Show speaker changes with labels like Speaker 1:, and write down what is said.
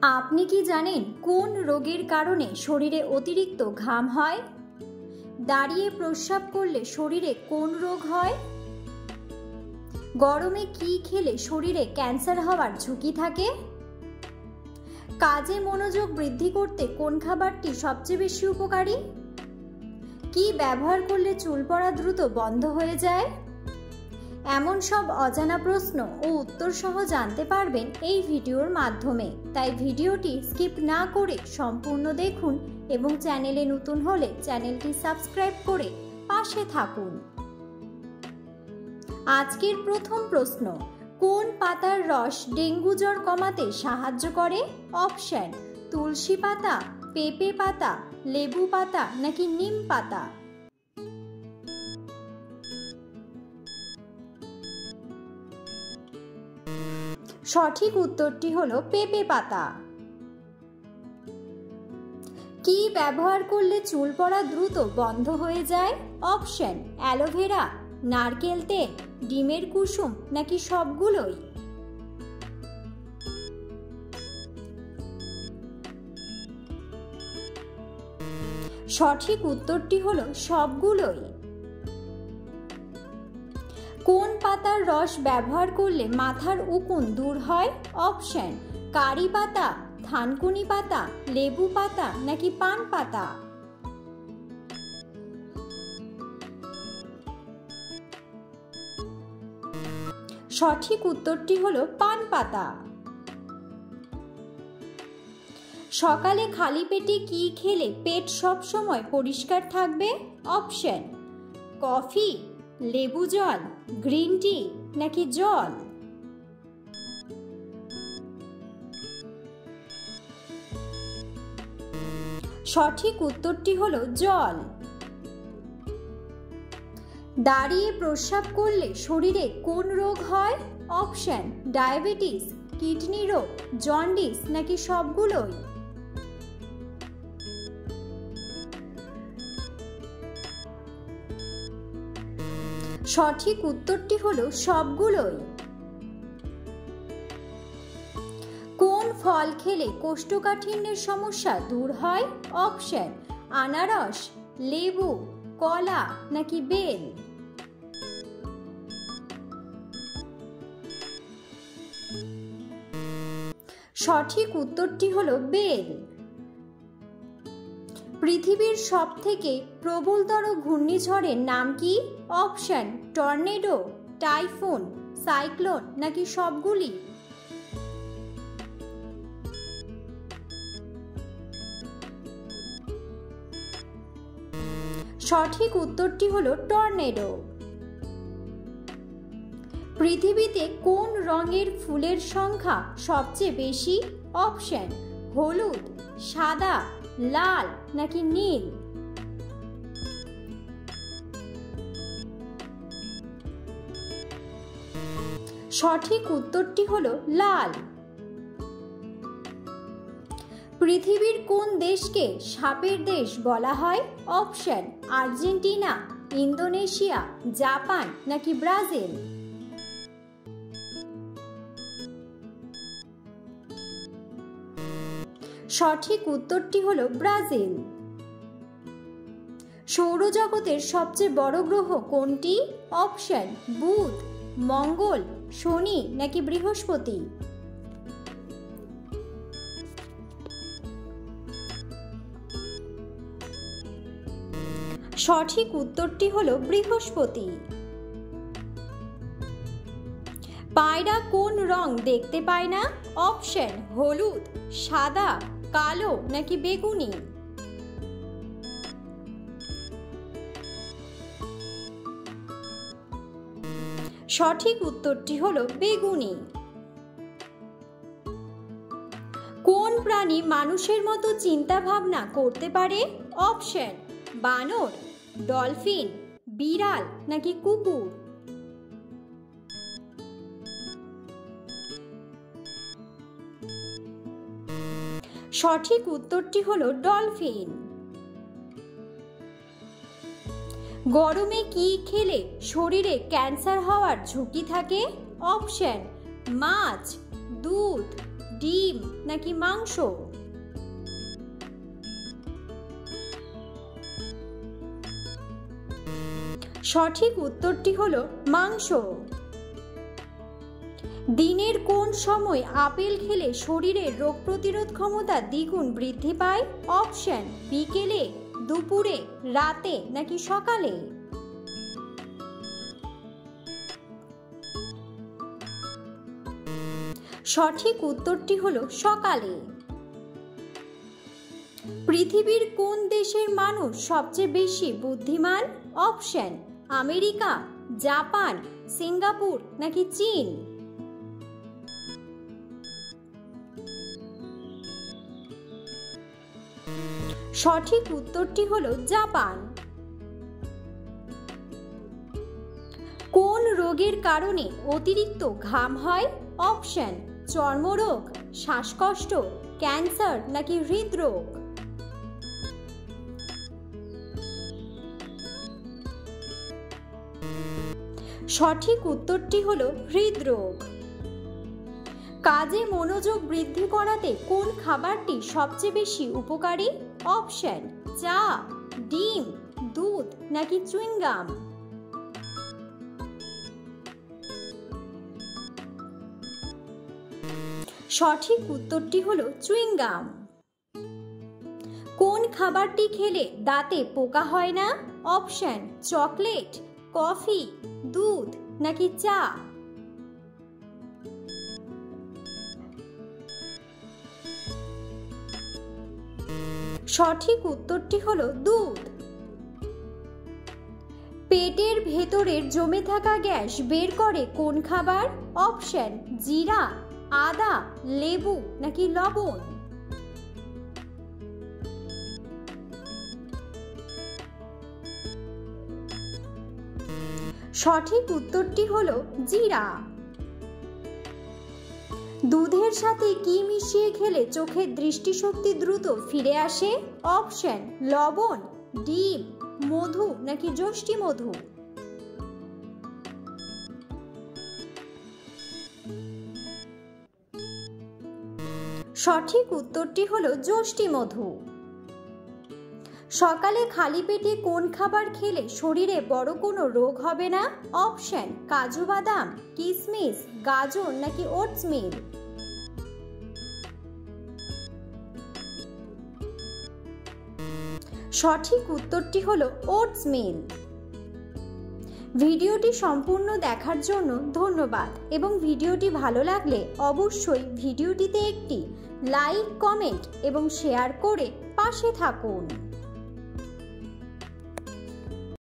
Speaker 1: আপনি কি জানেন কোন রোগের কারণে শরীরে অতিরিক্ত ঘাম হয়? দাঁড়িয়ে প্রস্রাব করলে শরীরে কোন রোগ হয়? গরমে কি খেলে শরীরে ক্যান্সার হওয়ার ঝুঁকি থাকে? কাজে মনোযোগ বৃদ্ধি করতে কোন খাবারটি সবচেয়ে বেশি উপকারী? কি ব্যবহার করলে চুল পড়া দ্রুত বন্ধ হয়ে যায়? এমন সব অজানা প্রশ্ন ও উত্তর সহ জানতে পারবেন এই ভিডিওর মাধ্যমে। তাই ভিডিওটি স্কিপ না করে সম্পূর্ণ দেখুন এবং চ্যানেলে নতুন হলে চ্যানেলটি সাবস্ক্রাইব করে পাশে থাকুন। আজকের প্রথম প্রশ্ন, কোন পাতার রস ডেঙ্গু জ্বর কমাতে সাহায্য করে? অপশন: তুলসী পাতা, পেঁপে পাতা, লেবু পাতা নাকি নিম পাতা? সঠিক উত্তরটি হলো পেঁপে পাতা। কি ব্যবহার করলে চুল পড়া দ্রুত বন্ধ হয়ে যায়? অপশন: অ্যালোভেরা, নারকেল তেল, ডিমের কুসুম নাকি সবগুলোই? সঠিক উত্তরটি হলো সবগুলোই। কোন পাতার রস ব্যবহার করলে মাথার উকুন দূর হয়? অপশন: কারি পাতা, থানকুনি পাতা, লেবু পাতা নাকি পান পাতা? সঠিক উত্তরটি হলো পান পাতা। সকালে খালি পেটে কি খেলে পেট সব সময় পরিষ্কার থাকবে? অপশন: কফি, লেবু জল, গ্রিন টি নাকি জল? সঠিক উত্তরটি হলো জল। দাঁড়িয়ে প্রস্রাব করলে শরীরে কোন রোগ হয়? অপশন: ডায়াবেটিস, কিডনি রোগ, জন্ডিস নাকি সবগুলোই? সঠিক উত্তরটি হলো সবগুলোই। কোন ফল খেলে কোষ্ঠকাঠিন্যের সমস্যা দূর হয়? অপশন: আনারস, লেবু, কলা নাকি বেল? সঠিক উত্তরটি হলো বেল। পৃথিবীর সবথেকে প্রবলতর ঘূর্ণিঝড়ের নাম কি? অপশন: টর্নেডো, টাইফুন, সাইক্লোন নাকি সবগুলি? সঠিক উত্তরটি হলো টর্নেডো। পৃথিবীতে কোন রঙের ফুলের সংখ্যা সবচেয়ে বেশি? অপশন: হলুদ, সাদা, লাল নাকি নীল? সঠিক উত্তরটি হলো লাল। পৃথিবীর কোন দেশকে সাপের দেশ বলা হয়? অপশন: আর্জেন্টিনা, ইন্দোনেশিয়া, জাপান নাকি ব্রাজিল? সঠিক উত্তরটি হলো ব্রাজিল। সৌরজগতের সবচেয়ে বড় গ্রহ কোনটি? অপশন: বুধ, মঙ্গল, শনি নাকি বৃহস্পতি? সঠিক উত্তরটি হলো বৃহস্পতি। পায়রা কোন রং দেখতে পায় না? অপশন: হলুদ, সাদা, কালো নাকি বেগুনি? সঠিক উত্তরটি হলো বেগুনি। কোন প্রাণী মানুষের মতো চিন্তা ভাবনা করতে পারে? অপশন: বানর, ডলফিন, বিড়াল নাকি কুকুর? সঠিক উত্তরটি হলো ডলফিন। গরমে কি খেলে শরীরে ক্যান্সার হওয়ার ঝুঁকি থাকে? অপশন: মাছ, দুধ, ডিম নাকি মাংস? সঠিক উত্তরটি হলো মাংস। দিনের কোন সময় আপেল খেলে শরীরের রোগ প্রতিরোধ ক্ষমতা দ্বিগুণ বৃদ্ধি পায়? অপশন: বিকেলে, দুপুরে, রাতে নাকি সকালে? সঠিক উত্তরটি হলো সকালে। পৃথিবীর কোন দেশের মানুষ সবচেয়ে বেশি বুদ্ধিমান? অপশন: আমেরিকা, জাপান, সিঙ্গাপুর নাকি চীন? সঠিক উত্তরটি হলো জাপান। কোন রোগের কারণে অতিরিক্ত ঘাম হয়? অপশন: চর্মরোগ, শ্বাসকষ্ট, ক্যান্সার নাকি হৃদরোগ? সঠিক উত্তরটি হলো হৃদরোগ। কাজে মনোযোগ বৃদ্ধি করাতে কোন খাবারটি সবচেয়ে বেশি উপকারী? অপশন: চা, ডিম, দুধ নাকি চুইংগাম? সঠিক উত্তরটি হলো চুইংগাম। কোন খাবারটি খেলে দাঁতে পোকা হয় না? অপশন: চকলেট, কফি, দুধ নাকি চা? সঠিক উত্তরটি হলো দুধ। পেটের ভেতরের জমে থাকা গ্যাস বের করে কোন খাবার? অপশন: জিরা, আদা, লেবু নাকি লবণ? সঠিক উত্তরটি হলো জিরা। দুধের সাথে কি মিশিয়ে খেলে চোখের দৃষ্টিশক্তি দ্রুত ফিরে আসে? অপশন: লবণ, ডিম, মধু নাকি যষ্টি মধু? সঠিক উত্তরটি হলো যষ্টি মধু। সকালে খালি পেটে কোন খাবার খেলে শরীরে বড় কোনো রোগ হবে না? অপশন: কাজু বাদাম, কিশমিশ, গাজর নাকি ওটসমিল? সঠিক উত্তরটি হলো ওটসমিল। ভিডিওটি সম্পূর্ণ দেখার জন্য ধন্যবাদ এবং ভিডিওটি ভালো লাগলে অবশ্যই ভিডিওটিতে একটি লাইক, কমেন্ট এবং শেয়ার করে পাশে থাকুন।